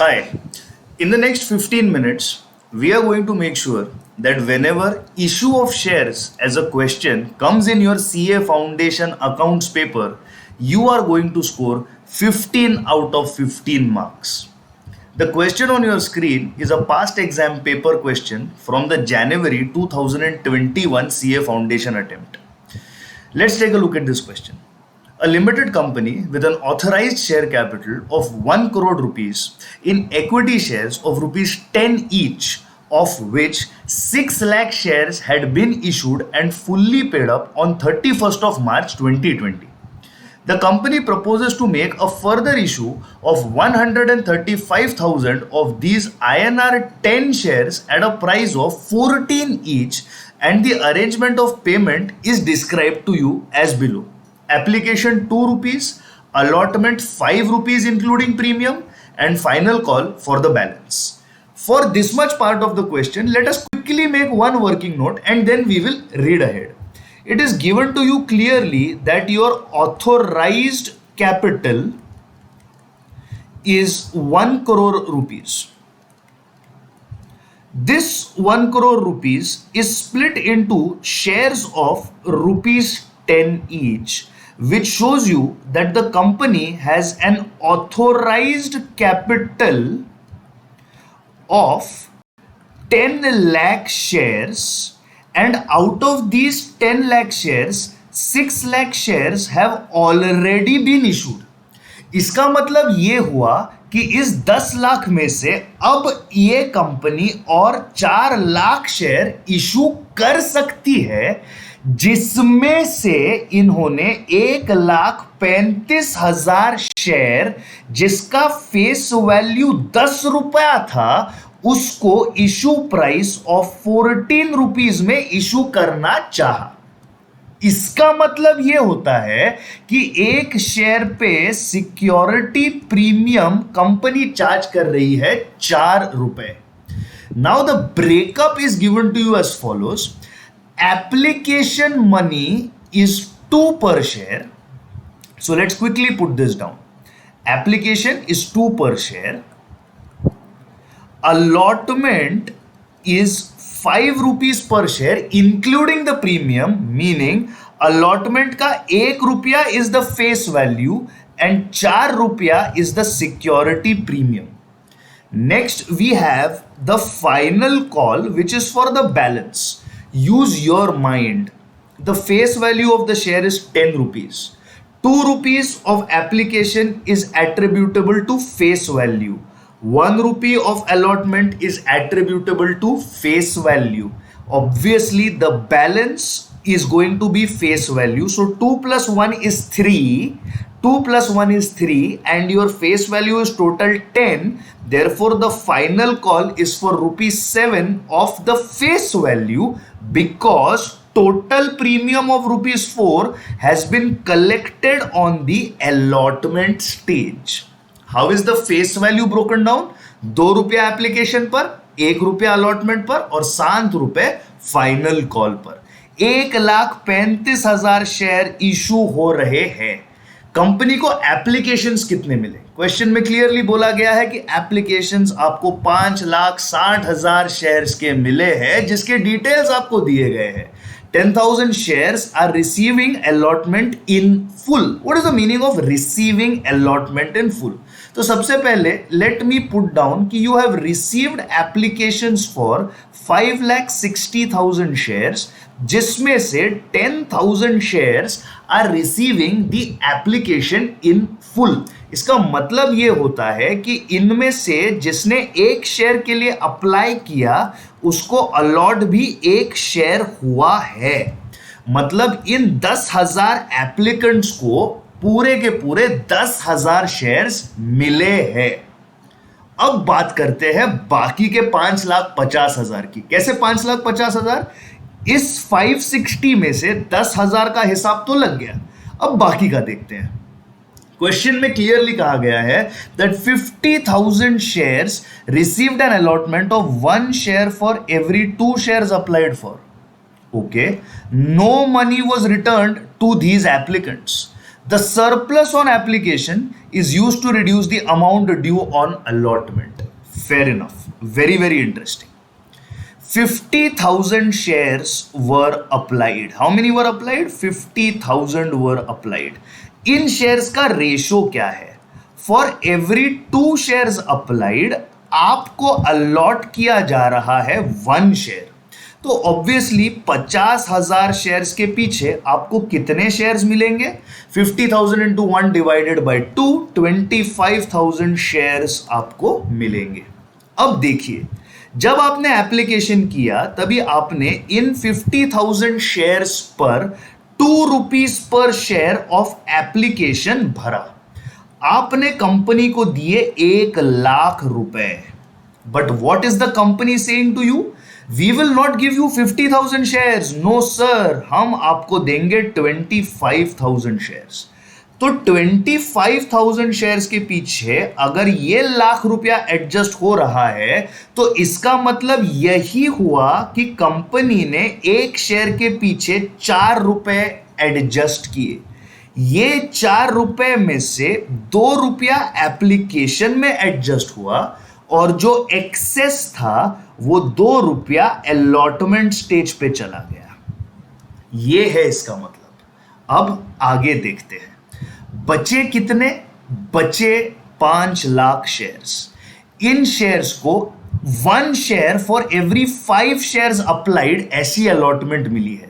Hi. In the next 15 minutes, we are going to make sure that whenever issue of shares as a question comes in your CA Foundation accounts paper, you are going to score 15 out of 15 marks. The question on your screen is a past exam paper question from the January 2021 CA Foundation attempt. Let's take a look at this question. A limited company with an authorized share capital of 1 crore rupees in equity shares of rupees 10 each, of which 6 lakh shares had been issued and fully paid up on 31st of March 2020. The company proposes to make a further issue of 135,000 of these INR 10 shares at a price of 14 each, and the arrangement of payment is described to you as below. Application 2 rupees, allotment 5 rupees including premium, and final call for the balance. For this much part of the question, let us quickly make one working note and then we will read ahead. It is given to you clearly that your authorized capital is 1 crore rupees. This 1 crore rupees is split into shares of rupees 10 each, which shows you that the company has an authorized capital of 10 lakh shares, and out of these 10 lakh shares 6 lakh shares have already been issued. इसका मतलब ये हुआ कि इस 10 लाख में से अब ये कंपनी और 4 लाख शेयर इशू कर सकती है, जिसमें से इन्होंने 1,35,000 शेयर जिसका फेस वैल्यू 10 रुपया था उसको इशू प्राइस ऑफ 14 रुपीज में इशू करना चाहा। इसका मतलब यह होता है कि एक शेयर पे सिक्योरिटी प्रीमियम कंपनी चार्ज कर रही है 4 रुपए। Now the breakup is given to you as follows. Application money is 2 per share. So let's quickly put this down. Application is 2 per share. Allotment is 5 rupees per share including the premium, meaning allotment का 1 रुपया is the face value and 4 रुपया is the security premium. Next we have the final call, which is for the balance. Use your mind. The face value of the share is 10 rupees. 2 rupees of application is attributable to face value. 1 rupee of allotment is attributable to face value. Obviously the balance is going to be face value, so 2 plus 1 is 3, 2 plus 1 is 3, and your face value is total 10. Therefore the final call is for rupees 7 of the face value, because total premium of rupees 4 has been collected on the allotment stage. How is the face value broken down? 2 रुपया application पर, 1 रुपया allotment पर और 7 रुपए final call पर। 1,35,000 share issue हो रहे हैं। कंपनी को एप्लीकेशंस कितने मिले? क्वेश्चन में क्लियरली बोला गया है कि एप्लीकेशंस आपको 5,60,000 शेयर्स के मिले हैं, जिसके डिटेल्स आपको दिए गए हैं। 10,000 shares are receiving allotment in full. What is the meaning of receiving allotment in full? तो सबसे पहले let me put down कि you have received applications for 5,60,000 shares, जिसमें से 10,000 shares are receiving the application in full. इसका मतलब ये होता है कि इनमें से जिसने एक शेयर के लिए अप्लाई किया उसको अलॉट भी एक शेयर हुआ है। मतलब इन 10,000 एप्लीकेंट्स को पूरे के पूरे 10,000 शेयर्स मिले हैं। अब बात करते हैं बाकी के 5,50,000 की। कैसे 5,50,000? इस 560 में से 10,000 का हिसाब तो लग गया, अब बाकी का देखते हैं। क्वेश्चन में क्लियरली कहा गया है that 50,000 shares received an allotment of 1 share for every 2 shares applied for. Okay, no money was returned to these applicants. The surplus on application is used to reduce the amount due on allotment. Fair enough. Very, very interesting. 50,000 shares were applied. How many were applied? 50,000 were applied. In shares का ratio क्या है? For every 2 shares applied आपको allot किया जा रहा है 1 share. तो obviously 50,000 shares के पीछे आपको कितने शेयर्स मिलेंगे? 50,000 इंटू 1 डिवाइडेड बाई 2, 25,000 शेयर्स आपको मिलेंगे. अब देखिए, जब आपने एप्लीकेशन किया तभी आपने इन 50,000 शेयर्स पर 2 rupees per share of application भरा. आपने कंपनी को दिए 1,00,000 रुपए. But what is the company saying to you? We will not give you 50,000 shares. No sir, हम आपको देंगे 25,000 शेयर्स. तो 25,000 शेयर्स के पीछे अगर ये लाख रुपया एडजस्ट हो रहा है तो इसका मतलब यही हुआ कि कंपनी ने एक शेयर के पीछे 4 रुपए एडजस्ट किए. ये 4 रुपए में से 2 रुपया एप्लीकेशन में एडजस्ट हुआ और जो एक्सेस था वो 2 रुपया अलॉटमेंट स्टेज पे चला गया. ये है इसका मतलब. अब आगे देखते हैं. बचे कितने? बचे 5 लाख शेयर्स. इन शेयर्स को 1 share for every 5 shares applied ऐसी अलॉटमेंट मिली है.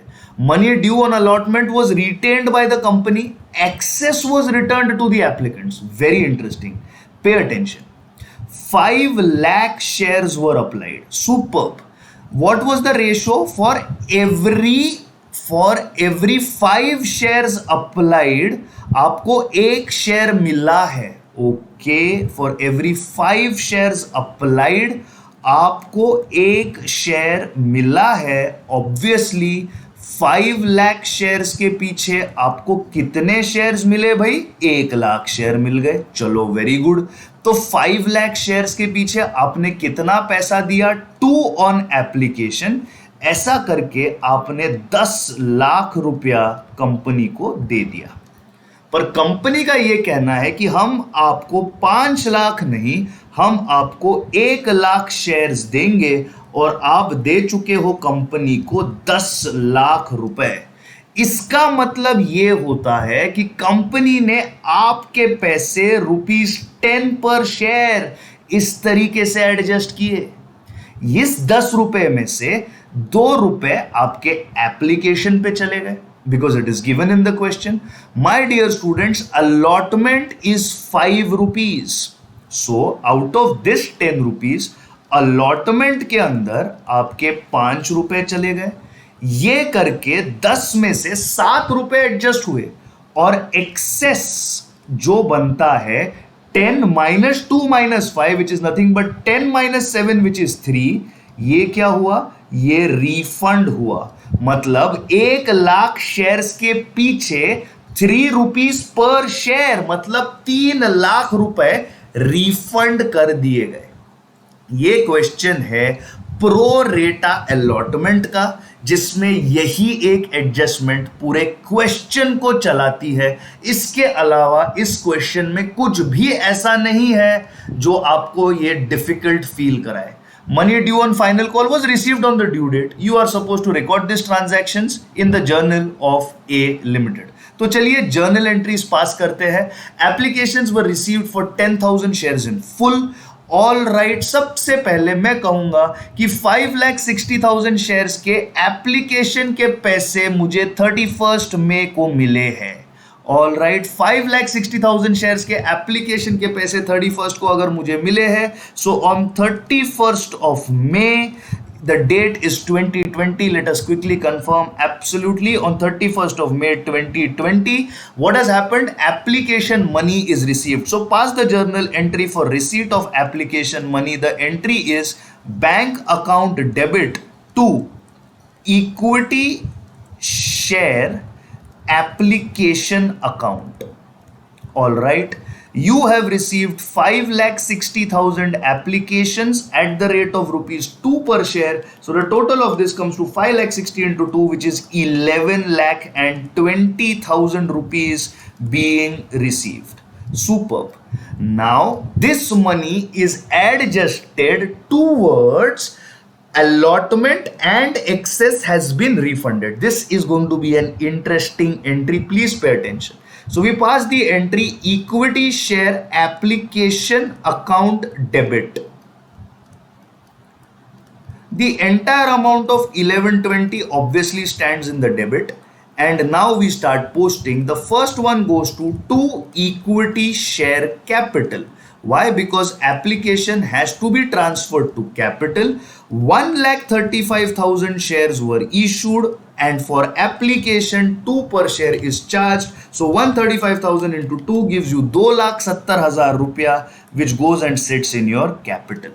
Money due on allotment was retained by the company. Excess was returned to the applicants. Very interesting. Pay attention. 5 lakh shares were applied. Superb. What was the ratio? For every 5 shares applied आपको 1 share मिला है. Okay, for every 5 shares applied आपको 1 share मिला है. Obviously 5 lakh shares के पीछे आपको कितने शेयर्स मिले भाई? 1,00,000 शेयर मिल गए. चलो, वेरी गुड. तो 5 लाख शेयर्स के पीछे आपने कितना पैसा दिया? 2 ऑन एप्लीकेशन. ऐसा करके आपने 10 लाख रुपया कंपनी को दे दिया. पर कंपनी का यह कहना है कि हम आपको 5 लाख नहीं, हम आपको 1,00,000 शेयर्स देंगे और आप दे चुके हो कंपनी को 10 लाख रुपए. इसका मतलब यह होता है कि कंपनी ने आपके पैसे ₹10 पर शेयर इस तरीके से एडजस्ट किए. इस 10 रुपए में से 2 रुपए आपके एप्लीकेशन पे चले गए because it is given in the question. My dear students, allotment is 5 rupees. So out of this 10 rupees, allotment के अंदर आपके 5 रुपए चले गए. ये करके 10 में से 7 रुपए एडजस्ट हुए और एक्सेस जो बनता है 10 minus 2 minus 5 which is nothing but 10 minus 7 which is 3. ये क्या हुआ? ये रिफंड हुआ. मतलब 1,00,000 शेयर्स के पीछे 3 रुपीज पर शेयर मतलब 3 लाख रुपए रिफंड कर दिए गए. ये क्वेश्चन है प्रो रेटा अलॉटमेंट का, जिसमें यही एक एडजस्टमेंट पूरे क्वेश्चन को चलाती है. इसके अलावा इस क्वेश्चन में कुछ भी ऐसा नहीं है जो आपको ये डिफिकल्ट फील कराए. Money due on final call was received on the due date. You are supposed to record these transactions in the journal of A Limited. तो चलिए जर्नल एंट्रीज पास करते हैं. Applications were received for 10,000 shares in full. All right. सबसे पहले मैं कहूंगा कि 5,60,000 shares के एप्लीकेशन के पैसे मुझे 31 मई को मिले हैं. ऑल राइट, 5,60,000 शेयर्स के एप्लीकेशन के पैसे 31 को अगर मुझे मिले हैं, so on 31st of May, the date is 2020. Let us quickly confirm. Absolutely, on 31st of May 2020, what has happened? Application money is received. So pass the journal entry for receipt of application money. The entry is bank account debit to equity share application account. All right, you have received 5,60,000 applications at the rate of ₹2 per share. So the total of this comes to 5,60,000 into 2, which is 11,20,000 rupees being received. Superb. Now this money is adjusted towards allotment and excess has been refunded. This is going to be an interesting entry. Please pay attention. So we pass the entry equity share application account debit. The entire amount of 1120 obviously stands in the debit, and now we start posting. The first one goes to equity share capital. Why? Because application has to be transferred to capital. 1,35,000 shares were issued, and for application 2 per share is charged. So 135,000 into 2 gives you 2,70,000 रुपया, which goes and sits in your capital.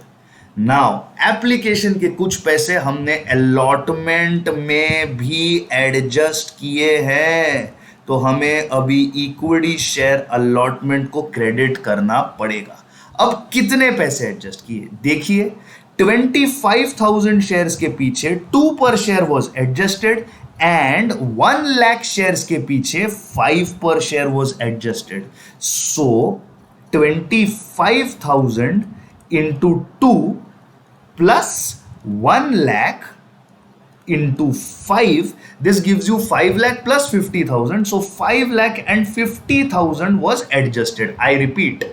Now application के कुछ पैसे हमने allotment में भी adjust किए हैं, तो हमें अभी इक्विटी शेयर अलॉटमेंट को क्रेडिट करना पड़ेगा. अब कितने पैसे एडजस्ट किए देखिए. 25,000 शेयर्स के पीछे 2 पर share was adjusted and 1 lakh shares के पीछे 5 पर share was adjusted. So 25,000 into 2 plus 1 lakh into 5, this gives you 5 lakh plus 50,000. So 5 lakh and 50,000 was adjusted. I repeat,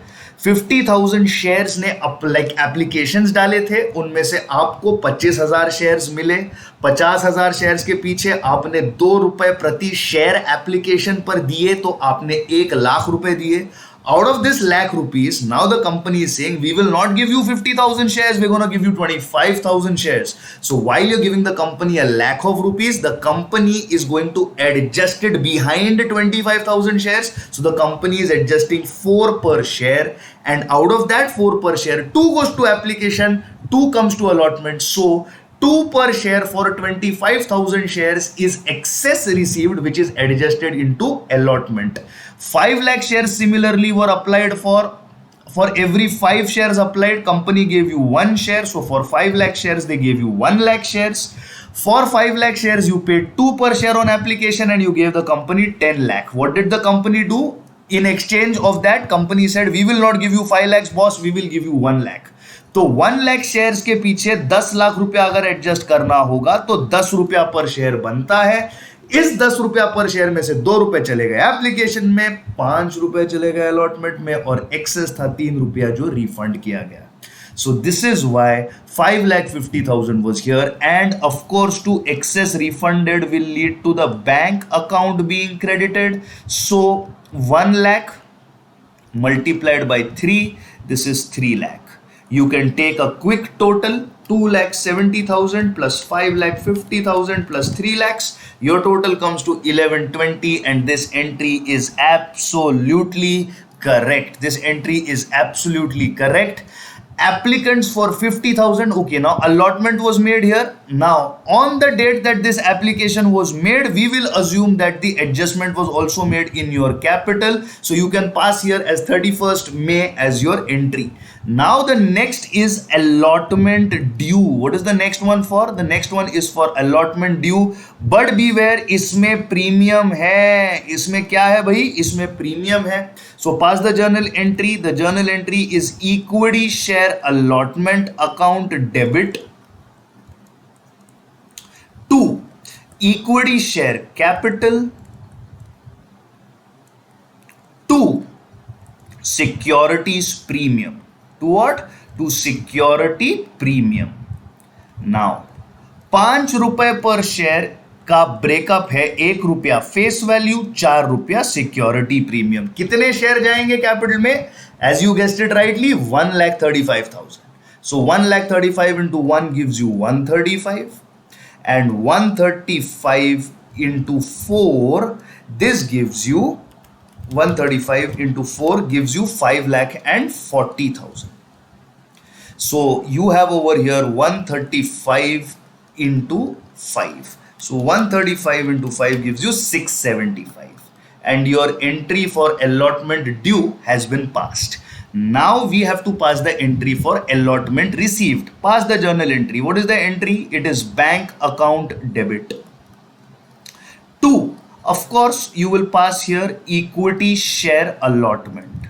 50,000 shares ने एप्लीकेशंस डाले थे, उनमें से आपको 25,000 शेयर्स मिले. 50,000 शेयर्स के पीछे आपने 2 रुपए प्रति शेयर एप्लीकेशन पर दिए, तो आपने 1 लाख रुपए दिए. Out of this lakh rupees, now the company is saying, we will not give you 50,000 shares, we're going to give you 25,000 shares. So while you're giving the company a lakh of rupees, the company is going to adjust it behind 25,000 shares. So the company is adjusting 4 per share, and out of that 4 per share, 2 goes to application, 2 comes to allotment. So 2 per share for 25,000 shares is excess received, which is adjusted into allotment. 5 lakh shares similarly were applied for every 5 shares applied, company gave you 1 share. So for 5 lakh shares, they gave you 1 lakh shares. For 5 lakh shares, you paid 2 per share on application and you gave the company 10 lakh. What did the company do? In exchange of that, company said, we will not give you 5 lakhs, boss, we will give you 1 lakh. तो 1 lakh shares के पीछे 10 लाख रुपया अगर adjust करना होगा तो 10 रुपया पर शेयर बनता है. इस 10 रुपया पर शेयर में से 2 रुपए चले गए एप्लीकेशन में, 5 रुपए चले गए अलॉटमेंट में, और एक्सेस था 3 रुपया जो रिफंड किया गया. So this is why 5,50,000 was here, and of course to excess refunded will lead to the bank account being credited. So 1 lakh multiplied by 3, this is 3 lakh. You can take a quick total, 2,70,000 plus 5,50,000 plus 3 lakhs. Your total comes to 1,120, and this entry is absolutely correct. This entry is absolutely correct. Applicants for 50,000. Okay, now allotment was made here. Now on the date that this application was made, we will assume that the adjustment was also made in your capital. So you can pass here as 31st May as your entry. Now the next is allotment due. What is the next one for? The next one is for allotment due. But beware, इसमें premium है. इसमें क्या है भाई? इसमें premium है. So pass the journal entry. The journal entry is equity share allotment account debit to equity share capital to securities premium. To what? To security premium. Now 5 रुपए पर शेयर का ब्रेकअप है. 1 रुपया फेस वैल्यू, 4 रुपया security premium. कितने share जाएंगे capital में? As you guessed it rightly, 1,35,000. So 1,35,000 into 1 gives you 135, and 135 into 4, this gives you 135 into 4 gives you 5,40,000. So you have over here 135 into 5. So 135 into 5 gives you 675, and your entry for allotment due has been passed. Now we have to pass the entry for allotment received. Pass the journal entry. What is the entry? It is bank account debit to Of course, you will pass here equity share allotment.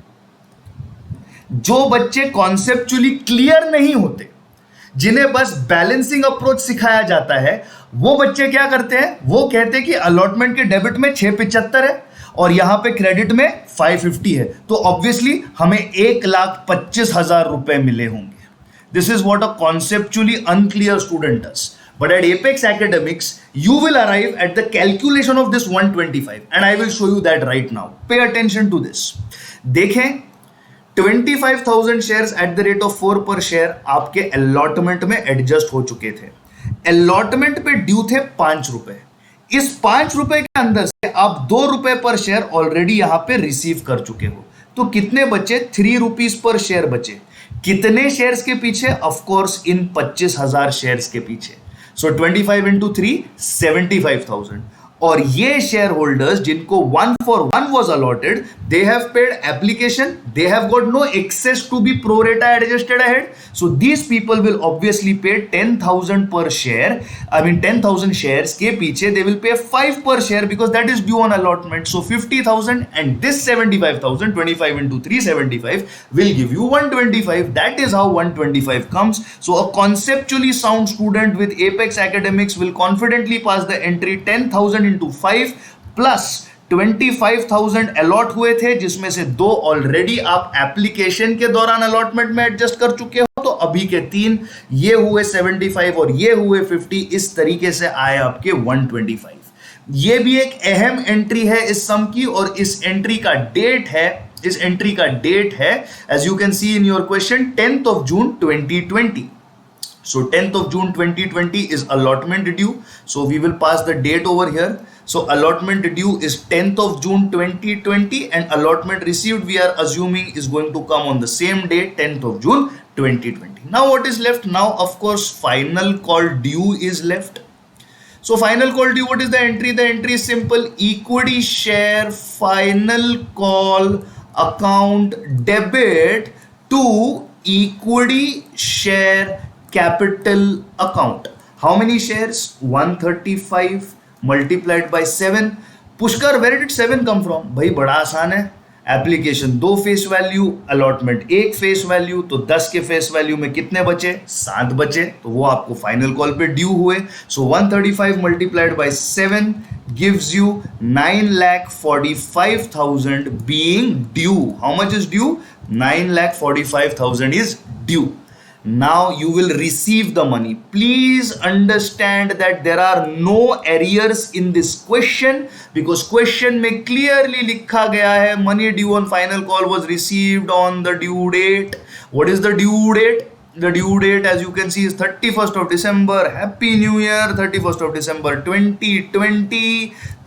जो बच्चे conceptually clear नहीं होते, जिन्हें बस balancing approach सिखाया जाता है, वो बच्चे क्या करते हैं, वो कहते हैं कि अलॉटमेंट के डेबिट में 675 है और यहां पे क्रेडिट में 550 है, तो ऑब्वियसली हमें 1,25,000 रुपए मिले होंगे. This is what a conceptually unclear student does. But at Apex Academics, you will arrive at the calculation of this 125, and I will show you that right now. Pay attention to this. देखें, 25,000 shares at the rate of 4 पर share आपके allotment में adjust हो चुके थे. Allotment पे due थे 5 रुपए. इस 5 रुपए के अंदर से आप 2 रुपए पर शेयर ऑलरेडी यहां पे रिसीव कर चुके हो. तो कितने बचे? 3 रुपीज पर शेयर बचे. कितने शेयर्स के पीछे? ऑफकोर्स इन 25,000 शेयर्स के पीछे. So 25 into 3, 75,000. और ये शेयर होल्डर्स जिनको 1 for 1 was allotted, they have paid application, they have got no excess to be pro rata adjusted ahead. So these people will obviously pay 10,000 per share. I mean 10,000 shares के पीछे they will pay 5 per share because that is due on allotment. So 50,000 and this 75,000, 25 into 3, 75 will give you 125. That is how 125 comes. So a conceptually sound student with Apex Academics will confidently pass the entry 10,000 into 5 plus 25,000 allot हुए थे, जिसमें से 2 already आप application के दौरान allotment में adjust कर चुके हो, तो अभी के 3 ये हुए 75 और ये हुए 50. इस तरीके से आए आपके 125. ये भी एक अहम एंट्री है इस सम की, और इस एंट्री का डेट है as you can see in your question 10th of June 2020. So 10th of June 2020 is allotment due. So we will pass the date over here. So allotment due is 10th of June 2020 and allotment received we are assuming is going to come on the same date, 10th of June 2020. Now what is left? Now of course final call due is left. So final call due, what is the entry? The entry is simple: equity share final call account debit to equity share capital account. How many shares? 135 multiplied by 7. Pushkar, where did 7 come from? भाई बड़ा आसान है. Application 2 face value, allotment 1 face value, तो 10 के face value में कितने बचे? 7 बचे, तो वो आपको फाइनल कॉल पे ड्यू हुए. सो 135 multiplied by 7 gives you 9,45,000 being due. How much is due? 9,45,000 is due. Now you will receive the money. Please understand that there are no errors in this question because question में clearly लिखा गया है money due on final call was received on the due date. What is the due date? The due date, as you can see, is 31st of December. Happy New Year. 31st of December 2020.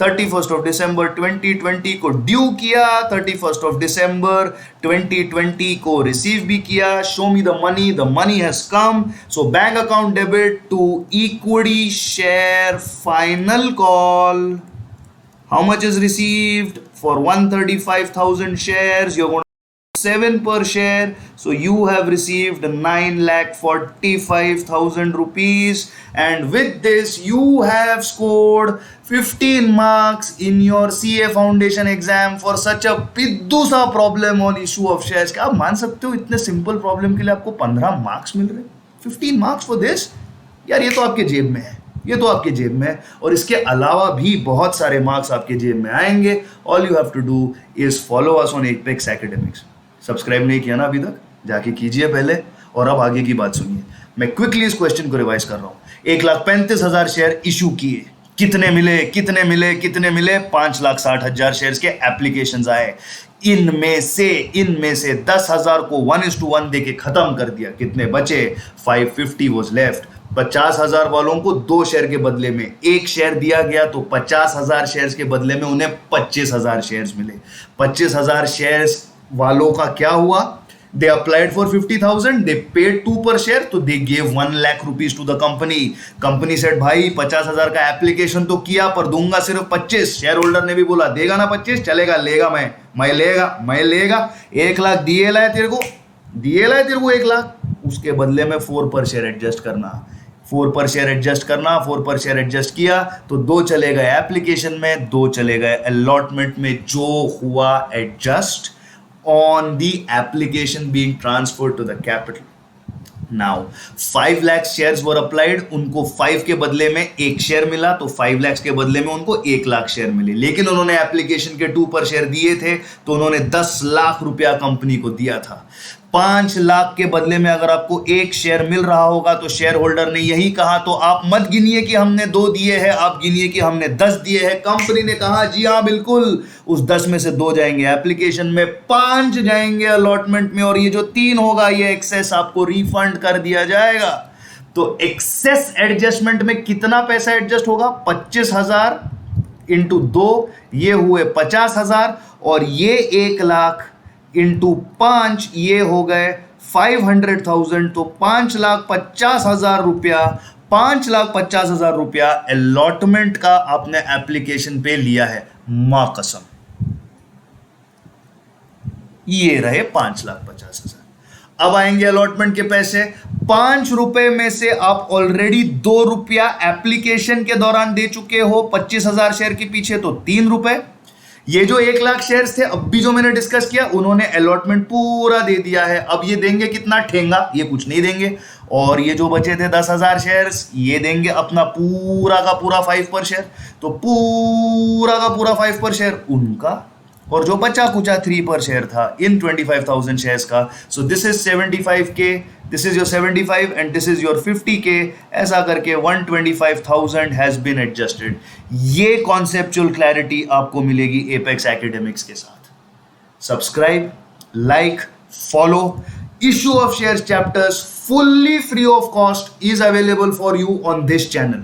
31st of December 2020 को due किया, 31st of December 2020 को receive भी किया. Show me the money. The money has come. So bank account debit to equity share final call. How much is received for 135,000 shares? You're going to 7 per share, so you have received 9,45,000 rupees, and with this you have scored 15 marks in your CA Foundation exam for such a पिद्दू सा problem on issue of shares. क्या आप मान सकते हो इतने simple problem के लिए आपको 15 मार्क्स मिल रहे हैं? 15 मार्क्स फॉर दिस? यार ये तो आपके जेब में है, ये तो आपके जेब में है, और इसके अलावा भी बहुत सारे मार्क्स आपके जेब में आएंगे. All you have to do is follow us on Apex Academics. Subscribe नहीं किया ना अभी तक? जाके कीजिए पहले, और अब आगे की बात सुनिए. मैं क्विकली इस क्वेश्चन को रिवाइज कर रहा हूं. 1,35,000 शेयर इशू किए, कितने मिले? 5,60,000 शेयर्स के एप्लीकेशंस आए. इनमें से 10,000 को 1:1 देके खत्म कर दिया. कितने बचे? 550 वॉज लेफ्ट. 50,000 वालों को 2 शेयर के बदले में 1 शेयर दिया गया, तो 50,000 शेयर्स के बदले में उन्हें 25,000 शेयर्स मिले. 25,000 शेयर्स वालों का क्या हुआ? They applied for 50,000, they paid 2 per share, तो they gave 1 lakh rupees to the company. Company said भाई 50,000 का एप्लीकेशन तो किया पर दूंगा सिर्फ 25. शेयर होल्डर ने भी बोला देगा ना 25? चलेगा, लेगा, मैं लेगा. 1 लाख दिए लाए तेरे को 1 लाख, उसके बदले में 4 पर शेयर एडजस्ट करना. 4 पर शेयर एडजस्ट करना, 4 पर शेयर एडजस्ट किया तो 2 चले गए एप्लीकेशन में, 2 चले गए अलॉटमेंट में, जो हुआ adjust on the application being transferred to the capital. Now 5 lakh shares were applied, उनको 5 के बदले में 1 शेयर मिला, तो 5 लाख के बदले में उनको 1 लाख शेयर मिले. लेकिन उन्होंने एप्लीकेशन के 2 पर शेयर दिए थे, तो उन्होंने 10 लाख रुपया कंपनी को दिया था. 5 लाख के बदले में अगर आपको 1 शेयर मिल रहा होगा तो शेयर होल्डर ने यही कहा, तो आप मत गिनिए कि हमने 2 दिए हैं, आप गिनिए कि हमने 10 दिए हैं. कंपनी ने कहा जी हाँ बिल्कुल, उस 10 में से 2 जाएंगे एप्लीकेशन में, 5 जाएंगे अलॉटमेंट में, और ये जो 3 होगा ये एक्सेस आपको रिफंड कर दिया जाएगा. तो एक्सेस एडजस्टमेंट में कितना पैसा एडजस्ट होगा? 25,000 इंटू 2, ये हुए 50,000, और ये 1 लाख इंटू 5, ये हो गए 500,000. तो 5,50,000 रुपया, 5,50,000 रुपया अलॉटमेंट का आपने एप्लीकेशन पे लिया है. मां कसम, ये रहे 5,50,000. अब आएंगे अलॉटमेंट के पैसे. 5 रुपए में से आप ऑलरेडी 2 रुपया एप्लीकेशन के दौरान दे चुके हो 25,000 शेयर के पीछे, तो 3 रुपए. ये जो 1 लाख शेयर्स थे, अब भी जो मैंने डिस्कस किया, उन्होंने अलॉटमेंट पूरा दे दिया है. अब ये देंगे कितना? ठेंगा, ये कुछ नहीं देंगे. और ये जो बचे थे 10,000 शेयर्स, ये देंगे अपना पूरा का पूरा 5 पर शेयर. तो पूरा का पूरा 5 पर शेयर उनका, और जो बचा कुचा 3 पर शेयर था इन 25,000 शेयर्स का. So this is 75K, this is your 75 and this is your 50K. ऐसा करके 125,000 हैज बीन एडजस्टेड. ये कॉन्सेप्चुअल क्लैरिटी आपको मिलेगी एपेक्स एकेडमिक्स के साथ. Subscribe, like, follow. Issue of shares chapters fully free of cost is available for you on this channel.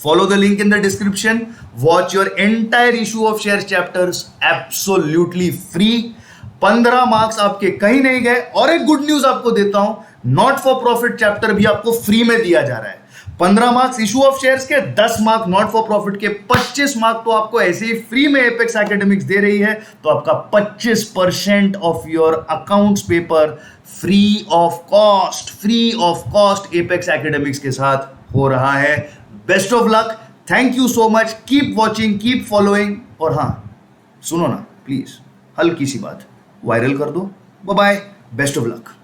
Follow the link in the description. Watch your entire issue of shares chapters absolutely free. 15 marks आपके कहीं नहीं गए. और एक good news आपको देता हूं, not for profit chapter भी आपको फ्री में दिया जा रहा है. 15 मार्क्स इशू ऑफ शेयर्स के, 10 मार्क नॉट फॉर प्रॉफिट के, 25 मार्क तो आपको ऐसे ही फ्री में एपेक्स एकेडमिक्स दे रही है. तो आपका 25% of your accounts paper free of cost apex academics के साथ हो रहा है. Best of luck. Thank you so much. Keep watching, keep following. और हाँ सुनो ना प्लीज, हल्की सी बात, वायरल कर दो. Bye bye. Best of luck.